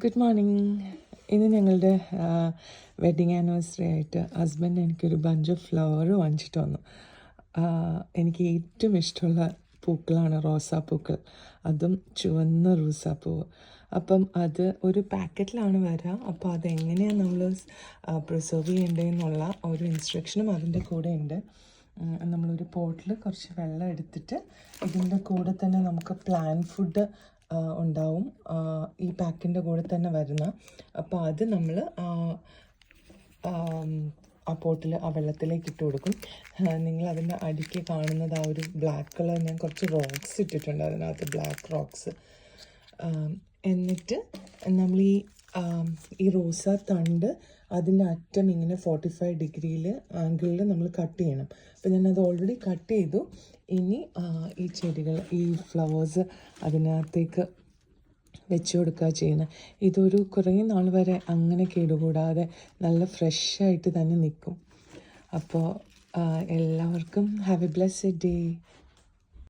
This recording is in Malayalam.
Good morning. ഇന്ന് ഞങ്ങളുടെ വെഡ്ഡിങ് ആനിവേഴ്സറി ആയിട്ട് ഹസ്ബൻഡ് എനിക്കൊരു ബഞ്ച് ഓഫ് ഫ്ലവർ വാങ്ങിച്ചിട്ട് വന്നു. എനിക്ക് ഏറ്റവും ഇഷ്ടമുള്ള പൂക്കളാണ് റോസാപ്പൂക്കൾ, അതും ചുവന്ന റോസാപ്പൂവ്. അപ്പം അത് ഒരു പാക്കറ്റിലാണ് വരിക. അപ്പോൾ അതെങ്ങനെയാണ് നമ്മൾ പ്രിസർവ് ചെയ്യേണ്ടതെന്നുള്ള ഒരു ഇൻസ്ട്രക്ഷനും അതിൻ്റെ കൂടെ ഉണ്ട്. നമ്മളൊരു പോട്ടിൽ കുറച്ച് വെള്ളം എടുത്തിട്ട് ഇതിൻ്റെ കൂടെ തന്നെ നമുക്ക് പ്ലാൻ ഫുഡ് ഉണ്ടാവും, ഈ പാക്കിൻ്റെ കൂടെ തന്നെ വരുന്ന. അപ്പോൾ അത് നമ്മൾ ആ പോട്ടിൽ ആ വെള്ളത്തിലേക്ക് ഇട്ട് കൊടുക്കും. നിങ്ങൾ അതിൻ്റെ അടിക്ക് കാണുന്നത് ആ ഒരു ബ്ലാക്ക് കളർ, ഞാൻ കുറച്ച് റോക്സ് ഇട്ടിട്ടുണ്ട് അതിനകത്ത്, ബ്ലാക്ക് റോക്സ്. എന്നിട്ട് നമ്മൾ ഈ റോസാ തണ്ട് അതിൻ്റെ അറ്റം ഇങ്ങനെ 45 ഡിഗ്രിയിൽ ആംഗിളിൽ നമ്മൾ കട്ട് ചെയ്യണം. അപ്പോൾ ഞാനത് ഓൾറെഡി കട്ട് ചെയ്തു. ഇനി ഈ ചെടികൾ, ഈ ഫ്ലവേഴ്സ് അതിനകത്തേക്ക് വെച്ച് കൊടുക്കുക ചെയ്യുന്നത്. ഇതൊരു കുറേ നാൾ വരെ അങ്ങനെ കേടുകൂടാതെ നല്ല ഫ്രഷായിട്ട് തന്നെ നിൽക്കും. അപ്പോൾ എല്ലാവർക്കും ഹാവ് എ ബ്ലെസ്ഡ് ഡേ.